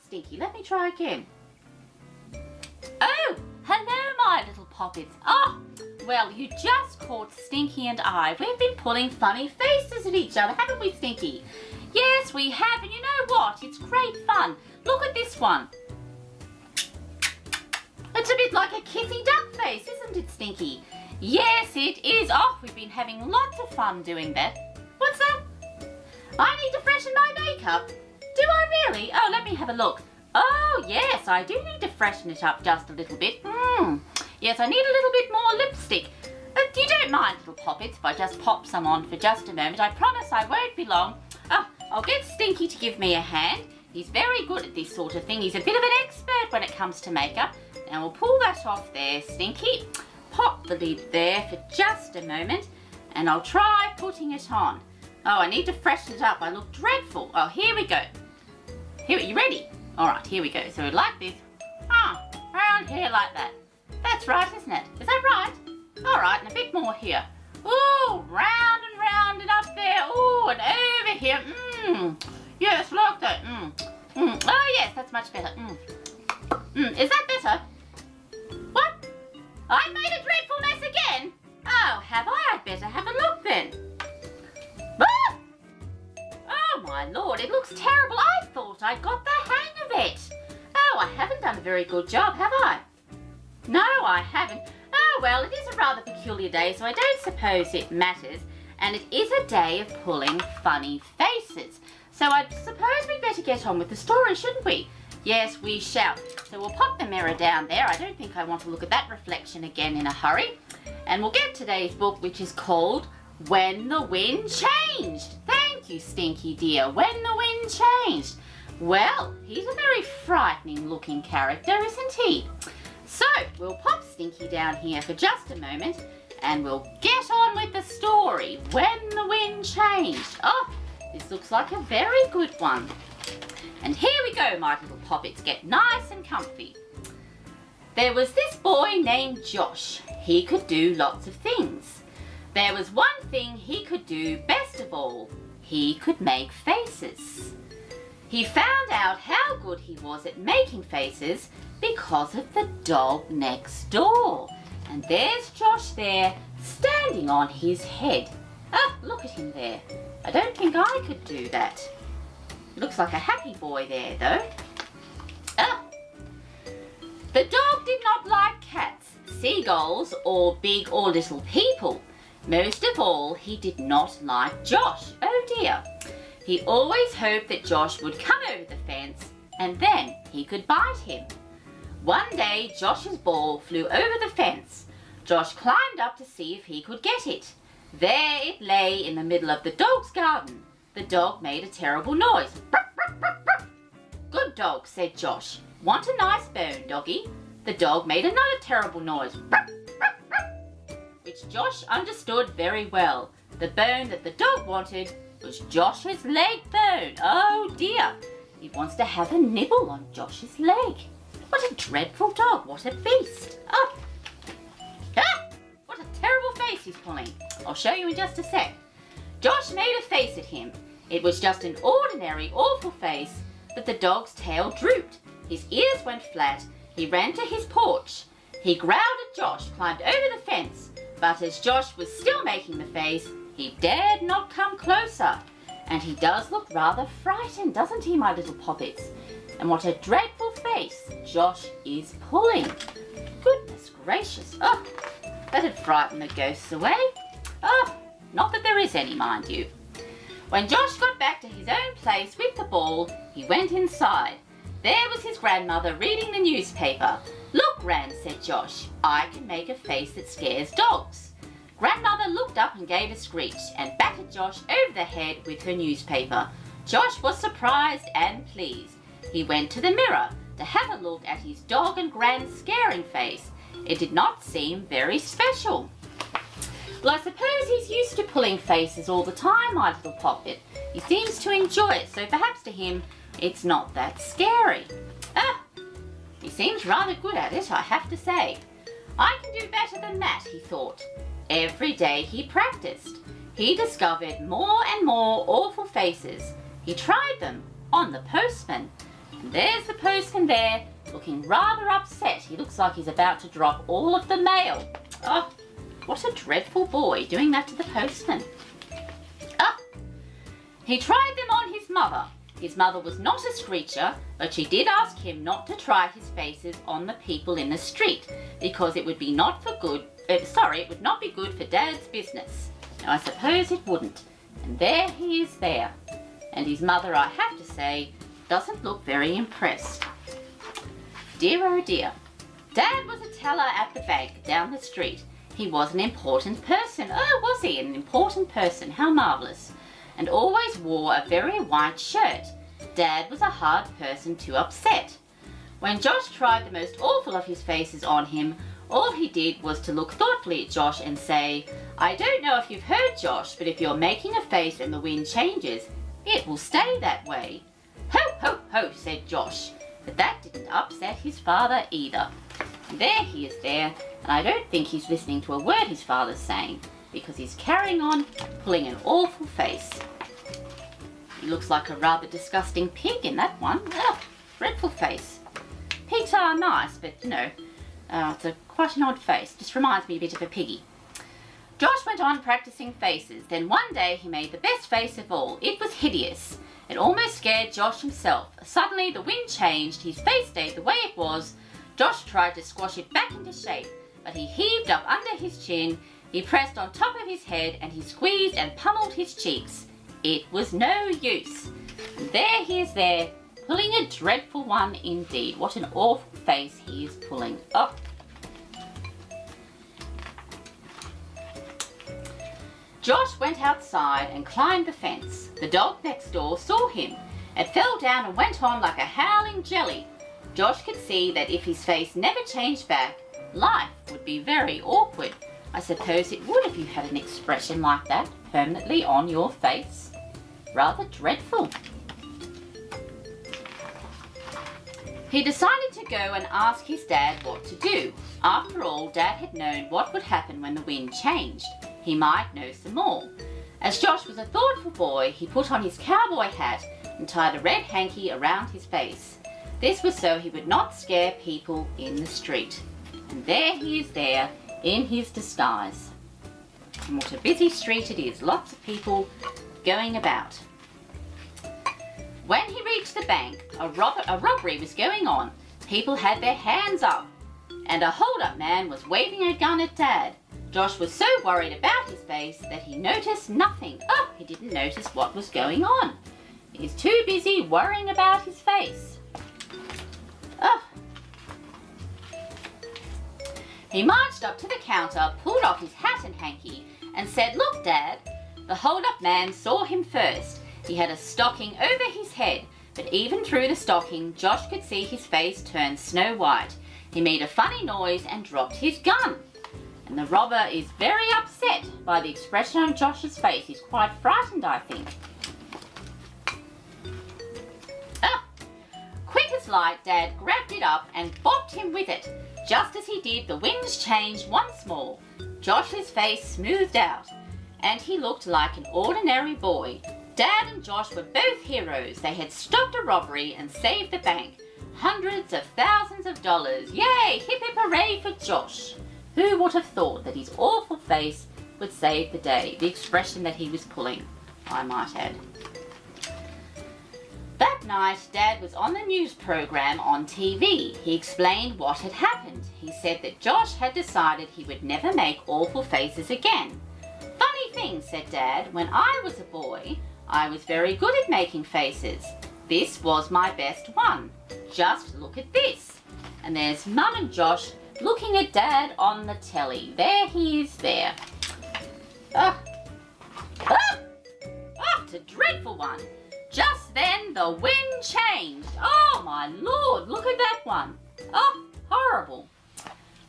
Stinky. Let me try again. Oh, hello, my little poppets. Oh, well, you just caught Stinky and I. We've been pulling funny faces at each other, haven't we, Stinky? Yes, we have, and you know what? It's great fun. Look at this one. It's a bit like a kissy duck face, isn't it, Stinky? Yes, it is. Oh, we've been having lots of fun doing that. What's that? I need to freshen my makeup. Do I really? Oh, let me have a look. Oh, yes, I do need to freshen it up just a little bit. Yes, I need a little bit more lipstick. But you don't mind, little poppets, if I just pop some on for just a moment. I promise I won't be long. Oh, I'll get Stinky to give me a hand. He's very good at this sort of thing. He's a bit of an expert when it comes to makeup. Now we'll pull that off there, Stinky. Pop the lid there for just a moment, and I'll try putting it on. Oh, I need to freshen it up. I look dreadful. Oh, here we go. Here, you ready? All right, here we go. So like this. Around here like that. That's right, isn't it? Is that right? All right, and a bit more here. Ooh, round and up there. Ooh, and over here. Yes, like that. Oh, yes, that's much better. Is that better? What? I made a dreadful mess again? Oh, have I? I'd better have a look then. Ah! Oh, my Lord, it looks terrible. I thought I got the hang of it. Oh, I haven't done a very good job, have I? No, I haven't. Oh, well, it is a rather peculiar day, so I don't suppose it matters. And it is a day of pulling funny faces. So I suppose we'd better get on with the story, shouldn't we? Yes, we shall. So we'll pop the mirror down there. I don't think I want to look at that reflection again in a hurry. And we'll get today's book, which is called When the Wind Changed. Thank you, Stinky dear. When the Wind Changed. Well, he's a very frightening looking character, isn't he? So we'll pop Stinky down here for just a moment and we'll get on with the story. When the Wind Changed. Oh, this looks like a very good one. And here we go, my little poppets. Get nice and comfy. There was this boy named Josh. He could do lots of things. There was one thing he could do best of all. He could make faces. He found out how good he was at making faces because of the dog next door. And there's Josh there, standing on his head. Oh, look at him there. I don't think I could do that. Looks like a happy boy there, though. Oh. The dog did not like cats, seagulls, or big or little people. Most of all, he did not like Josh. Oh dear. He always hoped that Josh would come over the fence and then he could bite him. One day, Josh's ball flew over the fence. Josh climbed up to see if he could get it. There it lay in the middle of the dog's garden. The dog made a terrible noise. Good dog, said Josh. Want a nice bone, doggy? The dog made another terrible noise, which Josh understood very well. The bone that the dog wanted was Josh's leg bone. Oh dear, he wants to have a nibble on Josh's leg. What a dreadful dog, what a beast. Oh. Ah, what a terrible face he's pulling. I'll show you in just a sec. Josh made a face at him. It was just an ordinary, awful face, but the dog's tail drooped. His ears went flat. He ran to his porch. He growled at Josh, climbed over the fence, but as Josh was still making the face, he dared not come closer. And he does look rather frightened, doesn't he, my little poppets? And what a dreadful face Josh is pulling. Goodness gracious. Oh, that'd frighten the ghosts away. Oh, not that there is any, mind you. When Josh got back to his own place with the ball, he went inside. There was his grandmother reading the newspaper. Look, Gran, said Josh, I can make a face that scares dogs. Grandmother looked up and gave a screech and battered Josh over the head with her newspaper. Josh was surprised and pleased. He went to the mirror to have a look at his dog and Gran's scaring face. It did not seem very special. Well, I suppose he's used to pulling faces all the time, my little poppet. He seems to enjoy it, so perhaps to him it's not that scary. Ah, he seems rather good at it, I have to say. I can do better than that, he thought. Every day he practiced. He discovered more and more awful faces. He tried them on the postman. And there's the postman there, looking rather upset. He looks like he's about to drop all of the mail. Oh, what a dreadful boy, doing that to the postman. Ah, he tried them on his mother. His mother was not a screecher, but she did ask him not to try his faces on the people in the street because it would be not for good. It would not be good for Dad's business. Now I suppose it wouldn't. And there he is there. And his mother, I have to say, doesn't look very impressed. Dear oh dear. Dad was a teller at the bank down the street. He was an important person. Oh, was he an important person? How marvellous. And always wore a very white shirt. Dad was a hard person to upset. When Josh tried the most awful of his faces on him, all he did was to look thoughtfully at Josh and say, I don't know if you've heard, Josh, but if you're making a face and the wind changes, it will stay that way. Ho, ho, ho, said Josh. But that didn't upset his father either. And there he is there, and I don't think he's listening to a word his father's saying, because he's carrying on, pulling an awful face. He looks like a rather disgusting pig in that one. Ugh, dreadful face. Pigs are nice, but it's quite an odd face. Just reminds me a bit of a piggy. Josh went on practicing faces. Then one day he made the best face of all. It was hideous. It almost scared Josh himself. Suddenly the wind changed. His face stayed the way it was. Josh tried to squash it back into shape, but he heaved up under his chin. He pressed on top of his head and he squeezed and pummeled his cheeks. It was no use. And there he is there, pulling a dreadful one indeed. What an awful face he is pulling. Oh. Josh went outside and climbed the fence. The dog next door saw him. It fell down and went on like a howling jelly. Josh could see that if his face never changed back, life would be very awkward. I suppose it would if you had an expression like that permanently on your face. Rather dreadful. He decided to go and ask his dad what to do. After all, Dad had known what would happen when the wind changed. He might know some more. As Josh was a thoughtful boy, he put on his cowboy hat and tied a red hanky around his face. This was so he would not scare people in the street. And there he is there in his disguise. And what a busy street it is. Lots of people going about. When he reached the bank, a robbery was going on. People had their hands up. And a hold-up man was waving a gun at Dad. Josh was so worried about his face that he noticed nothing. Oh, he didn't notice what was going on. He's too busy worrying about his face. Oh. He marched up to the counter, pulled off his hat and hanky, and said, Look, Dad. The hold-up man saw him first. He had a stocking over his head, but even through the stocking, Josh could see his face turn snow white. He made a funny noise and dropped his gun. And the robber is very upset by the expression on Josh's face. He's quite frightened, I think. Quick as light, Dad grabbed it up and bopped him with it. Just as he did, the winds changed once more. Josh's face smoothed out, and he looked like an ordinary boy. Dad and Josh were both heroes. They had stopped a robbery and saved the bank. Hundreds of thousands of dollars. Yay! Hip hip hooray for Josh. Who would have thought that his awful face would save the day? The expression that he was pulling, I might add. That night, Dad was on the news program on TV. He explained what had happened. He said that Josh had decided he would never make awful faces again. Funny thing, said Dad, when I was a boy, I was very good at making faces. This was my best one. Just look at this. And there's Mum and Josh looking at Dad on the telly. There he is there. It's a dreadful one. Just then the wind changed. Oh my Lord, look at that one. Oh, horrible.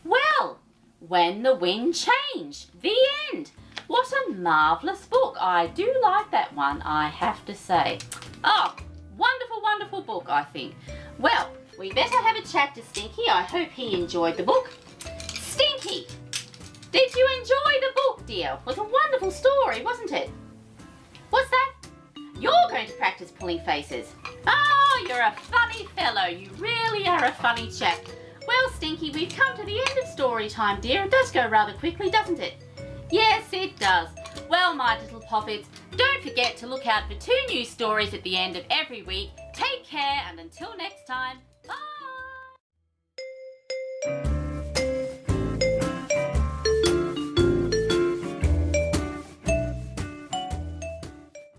Well, When the Wind Changed. The end. What a marvellous book. I do like that one, I have to say. Oh, wonderful, wonderful book, I think. Well, we better have a chat to Stinky. I hope he enjoyed the book. Stinky, did you enjoy the book, dear? It was a wonderful story, wasn't it? What's that? You're going to practice pulling faces. Oh, you're a funny fellow. You really are a funny chap. Well, Stinky, we've come to the end of story time, dear. It does go rather quickly, doesn't it? Yes, it does. Well, my little poppets, don't forget to look out for 2 new stories at the end of every week. Take care, and until next time.